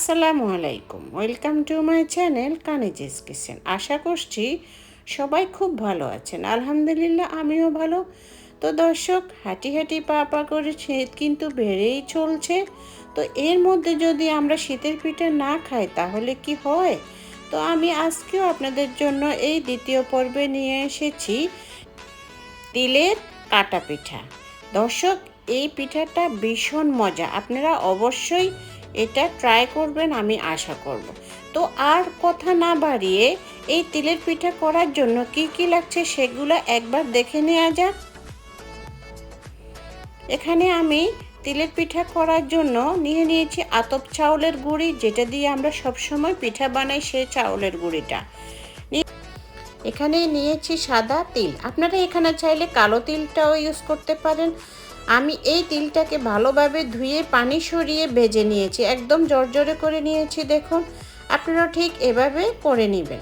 আসসালামু আলাইকুম, welcome to my channel Kaniz's kitchen. আশা করছি সবাই খুব ভালো আছেন। আলহামদুলিল্লাহ আমিও ভালো। তো দর্শক, হাঁটি হাঁটি পা পা করে শীত কিন্তু বেড়েই চলছে। তো এর মধ্যে যদি আমরা শীতের পিঠা না খাই তাহলে কি হয়? তো আমি আজকেও আপনাদের জন্য এই দ্বিতীয় পর্বে নিয়ে এসেছি তিলের কাটা পিঠা। দর্শক, এই পিঠাটা ভীষণ মজা, আপনারা অবশ্যই এটা ট্রাই করবেন আমি আশা করব। তো আর কথা না বাড়িয়ে এই তিলের পিঠা করার জন্য কি কি লাগছে সেগুলো একবার দেখে নেওয়া যাক। এখানে আমি তিলের পিঠা করার জন্য নিয়ে নিয়েছি আতপ চাউলের গুঁড়ি, যেটা দিয়ে আমরা সবসময় পিঠা বানাই, সেই চাউলের গুঁড়িটা। এখানে নিয়েছি সাদা তিল, আপনারা এখানে চাইলে কালো তিলটাও ইউজ করতে পারেন। আমি এই তিলটাকে ভালোভাবে ধুয়ে পানি সরিয়ে ভেজে নিয়েছি, একদম জর্জরে করে নিয়েছি। দেখুন, আপনারা ঠিক এভাবে করে নেবেন।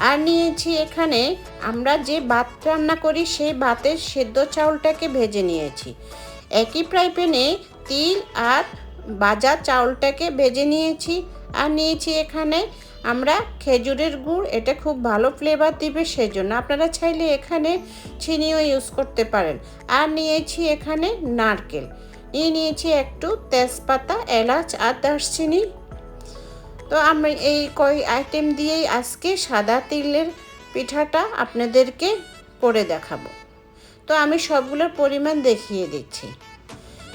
আর নিয়েছি এখানে আমরা যে ভাত রান্না করি সেই ভাতের সেদ্ধ চাউলটাকে ভেজে নিয়েছি। একই ফ্রাই প্যানে তিল আর ভাজা চাউলটাকে ভেজে নিয়েছি। আর নিয়েছি এখানে আমরা খেজুরের গুড়, এটা খুব ভালো ফ্লেভার দিবে, সেজন্য আপনারা চাইলে এখানে চিনিও ইউজ করতে পারেন। আর নিয়েছি এখানে নারকেল, নিয়েছি একটু তেজপাতা, এলাচ আর দারচিনি। তো আমি এই কয় আইটেম দিয়েই আজকে সাদা তিলের পিঠাটা আপনাদেরকে করে দেখাবো। তো আমি সবগুলোর পরিমাণ দেখিয়ে দিচ্ছি।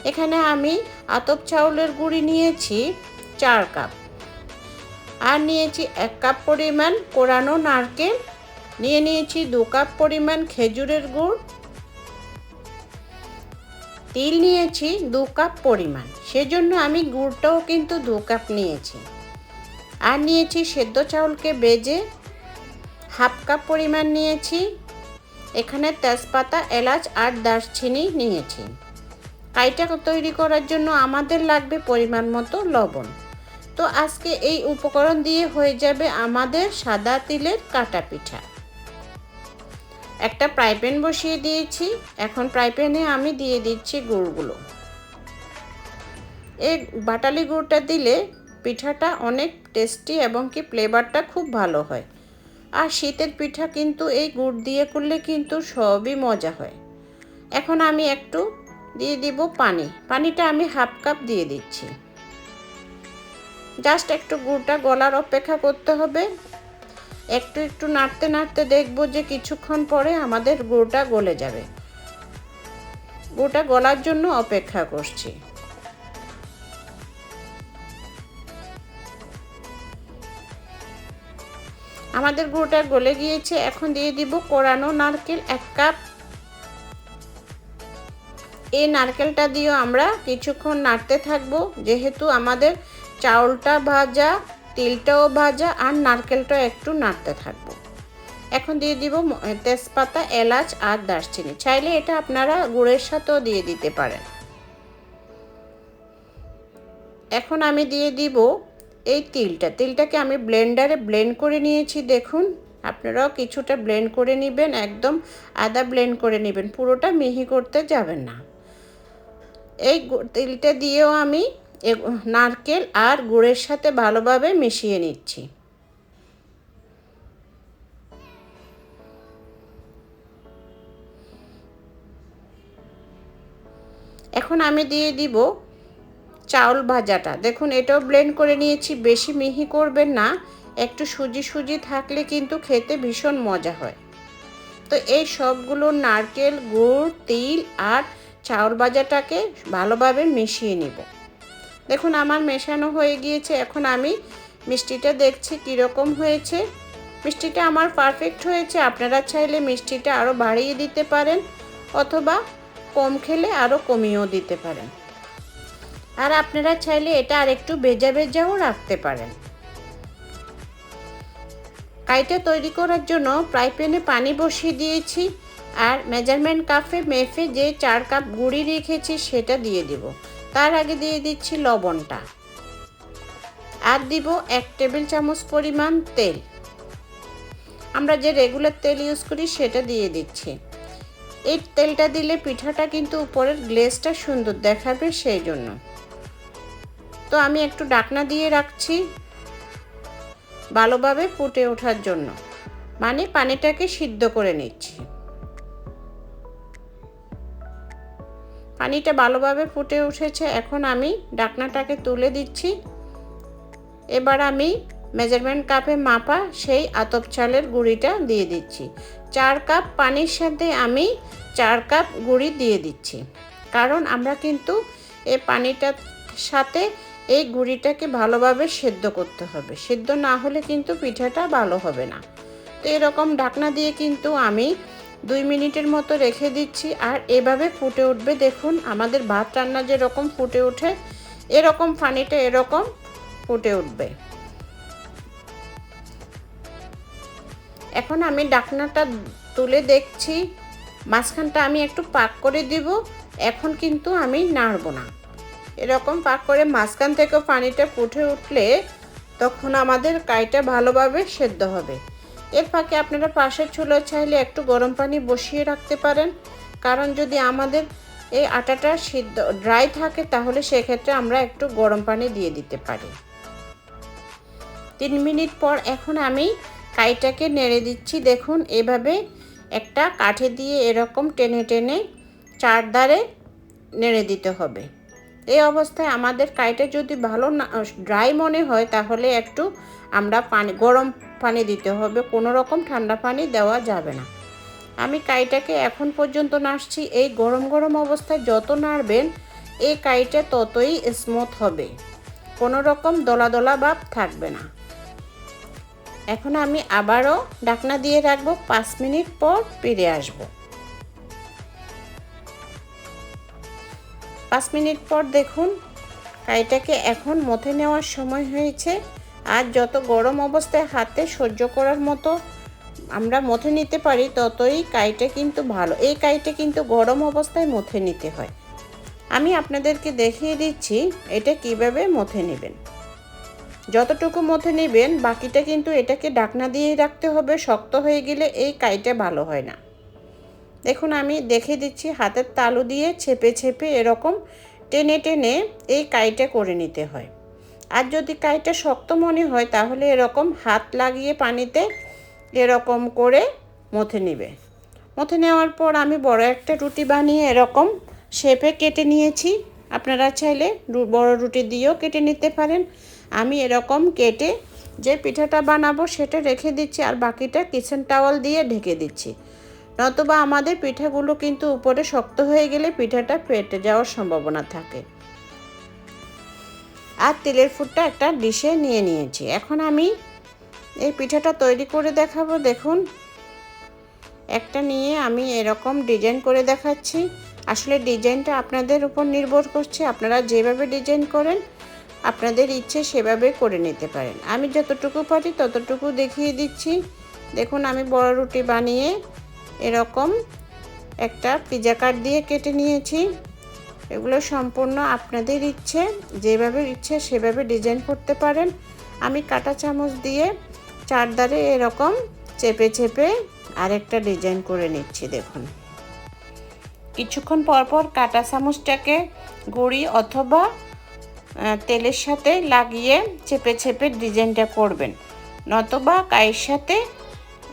এখানে আমি আতপ চাউলের গুঁড়ি নিয়েছি 4 কাপ, আর নিয়েছি 1 কাপ পরিমাণ কোরানো নারকেল, নিয়েছি 2 কাপ পরিমাণ খেজুরের গুড়, তিল নিয়েছি 2 কাপ পরিমাণ, সেজন্য আমি গুড়টাও কিন্তু 2 কাপ নিয়েছি। আর নিয়েছি সেদ্ধ চাউলকে ভেজে 1/2 কাপ পরিমাণ নিয়েছি। এখানে তেজপাতা, এলাচ আর দারচিনি নিয়েছি। কাইটা তৈরি করার জন্য আমাদের লাগবে পরিমাণ মতো লবণ। তো আজকে এই উপকরণ দিয়ে হয়ে যাবে আমাদের সাদা তিলের কাটা পিঠা। একটা ফ্রাই প্যান বসিয়ে দিয়েছি, এখন ফ্রাই প্যানে আমি দিয়ে দিচ্ছি গুড়গুলো। এই বাটালি গুড়টা দিলে পিঠাটা অনেক টেস্টি এবং কি ফ্লেভারটা খুব ভালো হয়। আর শীতের পিঠা কিন্তু এই গুড় দিয়ে করলে কিন্তু সবই মজা হয়। এখন আমি একটু দিয়ে দিব পানি, পানিটা আমি 1/2 কাপ দিয়ে দিচ্ছি। জাস্ট একটু গুড়টা গলার অপেক্ষা করতে হবে। একটু একটু নাড়তে নাড়তে দেখবো যে কিছুক্ষণ পরে আমাদের গুড়টা গলে যাবে। গুড়টা গলার জন্য অপেক্ষা করছি। আমাদের গুড়টা গলে গিয়েছে, এখন দিয়ে দিব কোরানো নারকেল 1 কাপ। এই নারকেলটা দিয়েও আমরা কিছুক্ষণ নাড়তে থাকবো, যেহেতু আমাদের চাউলটা ভাজা, তিলটাও ভাজা আর নারকেলটাও একটু নাড়তে থাকবো। এখন দিয়ে দিব তেজপাতা, এলাচ আর দারচিনি, চাইলে এটা আপনারা গুড়ের সাথেও দিয়ে দিতে পারেন। এখন আমি দিয়ে দিব এই তিলটাকে আমি ব্লেন্ডারে ব্লেন্ড করে নিয়েছি। দেখুন, আপনারাও কিছুটা ব্লেন্ড করে নেবেন, একদম আদা ব্লেন্ড করে নেবেন, পুরোটা মিহি করতে যাবেন না। এই তিলটা দিয়েও আমি নারকেল আর গুড়ের সাথে ভালোভাবে মিশিয়ে নিচ্ছি। এখন আমি দিয়ে দিব চাউল ভাজাটা। দেখুন, এটাও ব্লেন্ড করে নিয়েছি, বেশি মিহি করবেন না, একটু সুজি সুজি থাকলে কিন্তু খেতে ভীষণ মজা হয়। তো এই সবগুলো নারকেল, গুড়, তিল আর চাউল ভাজাটাকে ভালোভাবে মিশিয়ে নিব। দেখুন, আমার মেশানো হয়ে গিয়েছে। এখন আমি মিষ্টিটা দেখছি কীরকম হয়েছে। মিষ্টিটা আমার পারফেক্ট হয়েছে। আপনারা চাইলে মিষ্টিটা আরও বাড়িয়ে দিতে পারেন, অথবা কম খেলে আরও কমিয়েও দিতে পারেন। আর আপনারা চাইলে এটা আর একটু ভেজা ভেজাও রাখতে পারেন। কাইটা তৈরি করার জন্য ফ্রাই প্যানে পানি বসিয়ে দিয়েছি, আর মেজারমেন্ট কাপে মেপে যে 4 কাপ গুঁড়ি রেখেছি সেটা দিয়ে দিব। তার আগে দিয়ে দিচ্ছি লবণটা, আর দিব 1 টেবিল চামচ পরিমাণ তেল। আমরা যে রেগুলার তেল ইউজ করি সেটা দিয়ে দিচ্ছি। এই তেলটা দিলে পিঠাটা কিন্তু উপরের গ্লেজটা সুন্দর দেখাবে, সেই জন্য। তো আমি একটু ঢাকনা দিয়ে রাখছি ভালোভাবে ফুটে ওঠার জন্য, মানে পানিটাকে সিদ্ধ করে নিচ্ছি। পানিটা ভালোভাবে ফুটে উঠেছে, এখন আমি ঢাকনাটাকে তুলে দিচ্ছি। এবার আমি মেজারমেন্ট কাপে মাপা সেই আতপ চালের গুঁড়িটা দিয়ে দিচ্ছি। 4 কাপ পানির সাথে আমি 4 কাপ গুঁড়ি দিয়ে দিচ্ছি, কারণ আমরা কিন্তু এই পানিটার সাথে এই গুঁড়িটাকে ভালোভাবে সেদ্ধ করতে হবে। সেদ্ধ না হলে কিন্তু পিঠাটা ভালো হবে না। তো এরকম ঢাকনা দিয়ে কিন্তু আমি 2 মিনিটের মতো রেখে দিচ্ছি, আর এভাবে ফুটে উঠবে। দেখুন আমাদের ভাত রান্না যেরকম ফুটে ওঠে, এরকম পানিটা এরকম ফুটে উঠবে। এখন আমি ঢাকনাটা তুলে দেখছি, মাঝখানটা আমি একটু পাক করে দিব। এখন কিন্তু আমি নাড়ব না, এরকম পাক করে মাঝখান থেকে পানিটা ফুটে উঠলে তখন আমাদের কাইটা ভালোভাবে সেদ্ধ হবে। এর ফাঁকে আপনারা পাশের চুলায় চাইলে একটু গরম পানি বসিয়ে রাখতে পারেন, কারণ যদি আমাদের এই আটাটা সিদ্ধ ড্রাই থাকে তাহলে সেক্ষেত্রে আমরা একটু গরম পানি দিয়ে দিতে পারি। 3 মিনিট পর এখন আমি কাইটাকে নেড়ে দিচ্ছি। দেখুন এভাবে একটা কাঠি দিয়ে এরকম টেনে টেনে চারধারে নেড়ে দিতে হবে। এই অবস্থায় আমাদের কাইটা যদি ভালো না ড্রাই মনে হয় তাহলে একটু আমরা গরম পানি দিতে হবে, কোনো রকম ঠান্ডা পানি দেওয়া যাবে না। আমি কাইটাকে এখন পর্যন্ত নাড়ছি। এই গরম গরম অবস্থায় যত নাড়বেন এই কাইটা ততই স্মুথ হবে, কোনো রকম দলা দলা ভাব থাকবে না। এখন আমি আবারও ঢাকনা দিয়ে রাখবো, 5 মিনিট পর ফিরে আসব। 5 মিনিট পর দেখুন কাইটাকে এখন মথে নেওয়ার সময় হয়েছে। আর যত গরম অবস্থায় হাতে সহ্য করার মতো আমরা মথে নিতে পারি ততই কাইটা কিন্তু ভালো। এই কাইটা কিন্তু গরম অবস্থায় মথে নিতে হয়। আমি আপনাদেরকে দেখিয়ে দিচ্ছি এটা কিভাবে মথে নেবেন। যতটুকু মথে নেবেন বাকিটা কিন্তু এটাকে ঢাকনা দিয়েই রাখতে হবে, শক্ত হয়ে গেলে এই কাইটা ভালো হয় না। দেখুন আমি দেখিয়ে দিচ্ছি, হাতের তালু দিয়ে ছেপে ছেপে এরকম টেনে টেনে এই কাইটা করে নিতে হয়। আর যদি কাইটা শক্ত মনে হয় তাহলে এরকম হাত লাগিয়ে পানিতে এরকম করে মথে নেবে। মথে নেওয়ার পর আমি বড় একটা রুটি বানিয়ে এরকম শেপে কেটে নিয়েছি। আপনারা চাইলে বড় রুটি দিয়েও কেটে নিতে পারেন। আমি এরকম কেটে যে পিঠাটা বানাবো সেটা রেখে দিচ্ছি, আর বাকিটা কিচেন টাওয়াল দিয়ে ঢেকে দিচ্ছি। নতুবা আমাদের পিঠাগুলো কিন্তু উপরে শক্ত হয়ে গেলে পিঠাটা ফেটে যাওয়ার সম্ভাবনা থাকে। আর তেলের ফুটটা একটা ডিশে নিয়ে নিয়েছি। এখন আমি এই পিঠাটা তৈরি করে দেখাবো। দেখুন একটা নিয়ে আমি এরকম ডিজাইন করে দেখাচ্ছি। আসলে ডিজাইনটা আপনাদের উপর নির্ভর করছে, আপনারা যেভাবে ডিজাইন করেন আপনাদের ইচ্ছে সেভাবে করে নিতে পারেন। আমি যতটুকু পারি ততটুকু দেখিয়ে দিচ্ছি। দেখুন আমি বড় রুটি বানিয়ে এরকম একটা পিজা কাট দিয়ে কেটে নিয়েছি। এগুলো সম্পূর্ণ আপনাদের ইচ্ছে, যেভাবে ইচ্ছে সেভাবে ডিজাইন করতে পারেন। আমি কাঁটা চামচ দিয়ে চারধারে এরকম চেপে চেপে আরেকটা ডিজাইন করে নিচ্ছি। দেখুন কিছুক্ষণ পর পর কাঁটা চামচটাকে গুঁড়ি অথবা তেলের সাথে লাগিয়ে চেপে চেপে ডিজাইনটা করবেন, নতুবা কাইয়ের সাথে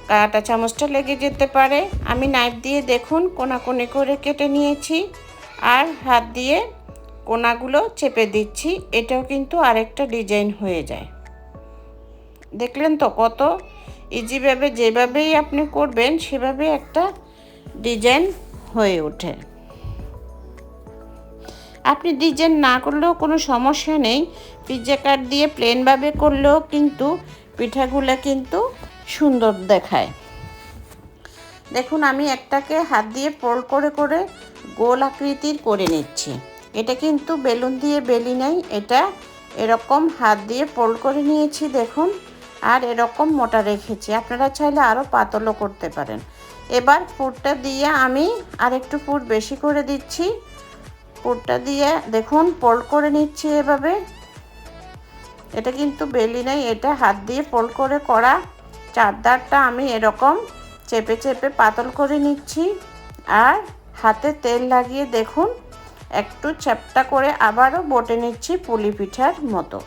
কাঁটা চামচটা লেগে যেতে পারে। আমি নাইফ দিয়ে দেখুন কোনাকুনি করে কেটে নিয়েছি, আর হাত দিয়ে কোনাগুলো চেপে দিচ্ছি। এটাও কিন্তু আরেকটা ডিজাইন হয়ে যায়। দেখলেন তো কত ইজিভাবে, যেভাবেই আপনি করবেন সেভাবে একটা ডিজাইন হয়ে ওঠে। আপনি ডিজাইন না করলেও কোনো সমস্যা নেই, পিৎজা কাট দিয়ে প্লেনভাবে করলেও কিন্তু পিঠাগুলো কিন্তু সুন্দর দেখায়। দেখুন আমি একটাকে হাত দিয়ে ফোল্ড করে করে গোল আকৃতির করে নিচ্ছি। এটা কিন্তু বেলুন দিয়ে বেলি নাই, এটা এরকম হাত দিয়ে ফোল্ড করে নিয়েছি। দেখুন আর এরকম মোটা রেখেছি, আপনারা চাইলে আরও পাতলও করতে পারেন। এবার পুরটা দিয়ে আমি আরেকটু পুর বেশি করে দিচ্ছি। পুরটা দিয়ে দেখুন ফোল্ড করে নিচ্ছি এভাবে। এটা কিন্তু বেলি নাই, এটা হাত দিয়ে ফোল্ড করে করা। চারধারটা আমি এরকম চেপে চেপে পাতল করে নিচ্ছি, আর হাতে তেল লাগিয়ে দেখুন একটু চ্যাপ্টা করে আবারও বটে নিচ্ছি পুলি পিঠার মতো।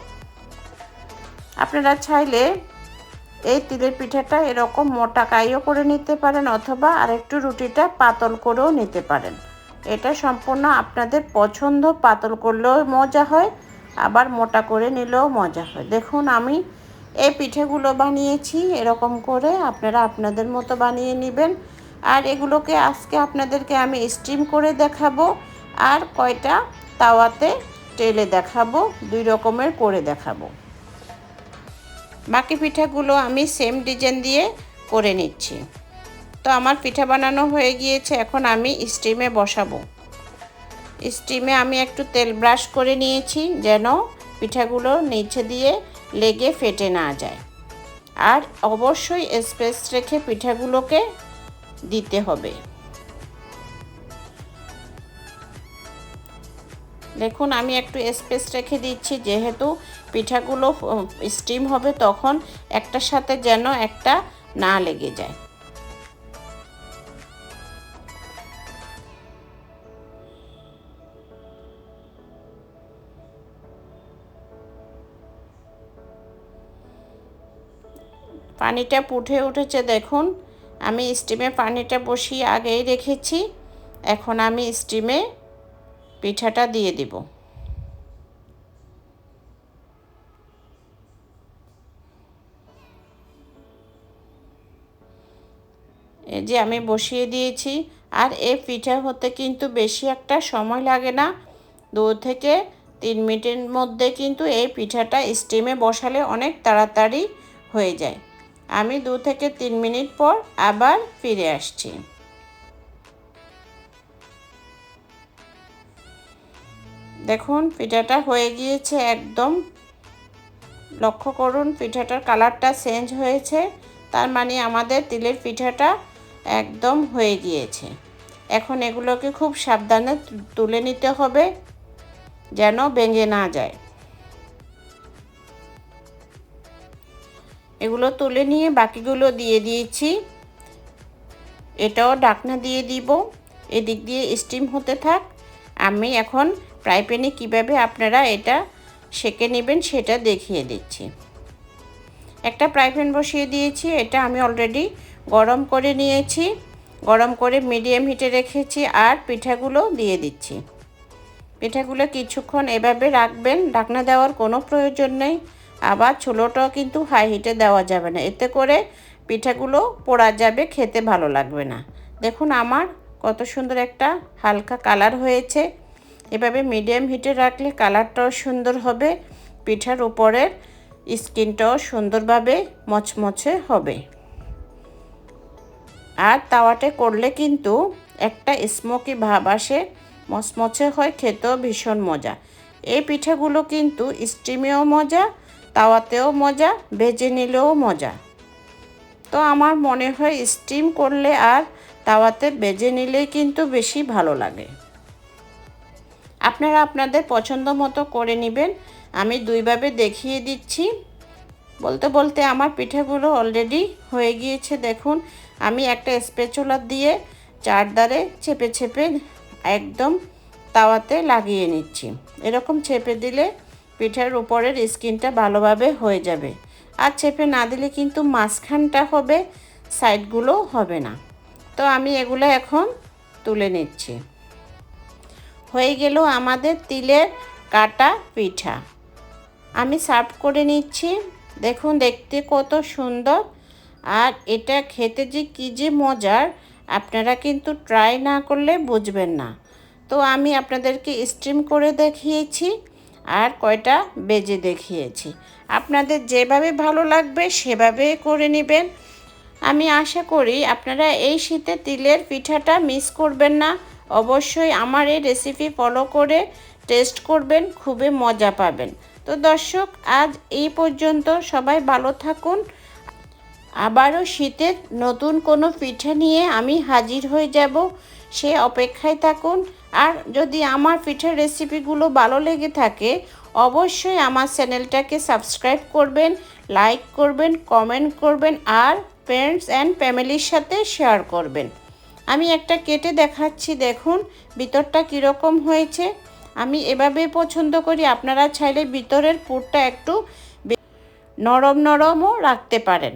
আপনারা চাইলে এই তিলের পিঠাটা এরকম মোটা কাইও করে নিতে পারেন, অথবা আরেকটু রুটিটা পাতল করেও নিতে পারেন। এটা সম্পূর্ণ আপনাদের পছন্দ, পাতল করলেও মজা হয়, আবার মোটা করে নিলেও মজা হয়। দেখুন আমি এই পিঠেগুলো বানিয়েছি এরকম করে, আপনারা আপনাদের মতো বানিয়ে নেবেন। আর এগুলোকে আজকে আপনাদেরকে আমি স্টিম করে দেখাবো, আর কয়টা তাওয়াতে টেলে দেখাবো, দুই রকমের করে দেখাবো। বাকি পিঠাগুলো আমি সেম ডিজাইন দিয়ে করে নিচ্ছি। তো আমার পিঠা বানানো হয়ে গিয়েছে, এখন আমি স্টিমে বসাবো। স্টিমে আমি একটু তেল ব্রাশ করে নিয়েছি যেন পিঠাগুলো নিচে দিয়ে লেগে ফেটে না যায়। আর অবশ্যই স্পেস রেখে পিঠাগুলোকে দিতে হবে। দেখুন আমি একটু স্পেস রেখে দিচ্ছি, যেহেতু পিঠাগুলো স্টিম হবে তখন একটার সাথে যেন একটা না লেগে যায়। পানিটা ফুটে উঠেছে, দেখুন আমি স্টিমে পানিটা বসিয়ে আগেই রেখেছি। এখন আমি স্টিমে পিঠাটা দিয়ে দিব। এই যে আমি বসিয়ে দিয়েছি। আর এই পিঠা হতে কিন্তু বেশি একটা সময় লাগে না, 2 থেকে 3 মিনিটের মধ্যে কিন্তু এই পিঠাটা স্টিমে বসালে অনেক তাড়াতাড়ি হয়ে যায়। আমি 2 থেকে 3 মিনিট পর আবার ফিরে আসছি। দেখুন পিঠাটা হয়ে গিয়েছে একদম। লক্ষ্য করুন পিঠাটার কালারটা চেঞ্জ হয়েছে, তার মানে আমাদের তিলের পিঠাটা একদম হয়ে গিয়েছে। এখন এগুলোকে খুব সাবধানে তুলে নিতে হবে যেন ভেঙে না যায়। এগুলো তুলে নিয়ে বাকিগুলো দিয়ে দিয়েছি। এটাও ঢাকনা দিয়ে দিব, এদিক দিয়ে স্টিম হতে থাক। আমি এখন ফ্রাই প্যানে কীভাবে আপনারা এটা সেঁকে নেবেন সেটা দেখিয়ে দিচ্ছি। একটা ফ্রাই প্যান বসিয়ে দিয়েছি, এটা আমি অলরেডি গরম করে নিয়েছি। গরম করে মিডিয়াম হিটে রেখেছি, আর পিঠাগুলো দিয়ে দিচ্ছি। পিঠাগুলো কিছুক্ষণ এভাবে রাখবেন, ঢাকনা দেওয়ার কোনো প্রয়োজন নেই। আবার চুলোটাও কিন্তু হাই হিটে দেওয়া যাবে না, এতে করে পিঠাগুলো পোড়া যাবে, খেতে ভালো লাগবে না। দেখুন আমার কত সুন্দর একটা হালকা কালার হয়েছে। এভাবে মিডিয়াম হিটে রাখলে কালারটাও সুন্দর হবে, পিঠার উপরের স্কিনটাও সুন্দরভাবে মচমচে হবে। আর তাওয়াতে করলে কিন্তু একটা স্মোকি ভাব আসে, মচমচে হয়, খেতেও ভীষণ মজা। এই পিঠাগুলো কিন্তু স্টিমেও মজা, তাওয়াতেও মজা, ভেজে নিলেও মজা। তো আমার মনে হয় স্টিম করলে আর তাওয়াতে ভেজে নিলেই কিন্তু বেশি ভালো লাগে। আপনারা আপনাদের পছন্দ মতো করে নেবেন। আমি দুইভাবে দেখিয়ে দিচ্ছি। বলতে বলতে আমার পিঠাগুলো অলরেডি হয়ে গিয়েছে। দেখুন আমি একটা স্প্যাচুলা দিয়ে চারধারে চেপে চেপে একদম তাওয়াতে লাগিয়ে নিচ্ছি। এরকম চেপে দিলে পিঠার উপরের স্কিনটা ভালোভাবে হয়ে যাবে। আর চেপে না দিলে কিন্তু মাঝখানটা হবে, সাইডগুলো হবে না। তো আমি এগুলো এখন তুলে নিচ্ছি। হয়ে গেল আমাদের তিলের কাটা পিঠা। আমি সার্ভ করে নিচ্ছি। দেখুন দেখতে কত সুন্দর, আর এটা খেতে যে কী যে মজার, আপনারা কিন্তু ট্রাই না করলে বুঝবেন না। তো আমি আপনাদেরকে স্টিম করে দেখিয়েছি আর কয়টা বেজে দেখিয়েছি। আপনাদের যেভাবে ভালো লাগবে সেভাবে করে নেবেন। আমি আশা করি আপনারা এই শীতে তিলের পিঠাটা মিস করবেন না। অবশ্যই আমার এই রেসিপি ফলো করে টেস্ট করবেন, খুবই মজা পাবেন। তো দর্শক আজ এই পর্যন্ত, সবাই ভালো থাকুন। আবারও শীতের নতুন কোনো পিঠা নিয়ে আমি হাজির হয়ে যাব, সে অপেক্ষায় থাকুন। আর যদি আমার পিঠার রেসিপিগুলো ভালো লেগে থাকে অবশ্যই আমার চ্যানেলটাকে সাবস্ক্রাইব করবেন, লাইক করবেন, কমেন্ট করবেন, আর ফ্রেন্ডস অ্যান্ড ফ্যামিলির সাথে শেয়ার করবেন। আমি একটা কেটে দেখাচ্ছি, দেখুন ভিতরটা কীরকম হয়েছে। আমি এভাবে পছন্দ করি, আপনারা চাইলে ভিতরের পুরটা একটু নরম নরমও রাখতে পারেন।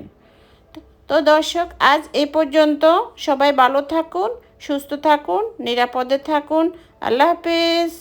তো দর্শক, আজ এ পর্যন্ত। সবাই ভালো থাকুন, সুস্থ থাকুন, নিরাপদে থাকুন। আল্লাহ হাফেজ।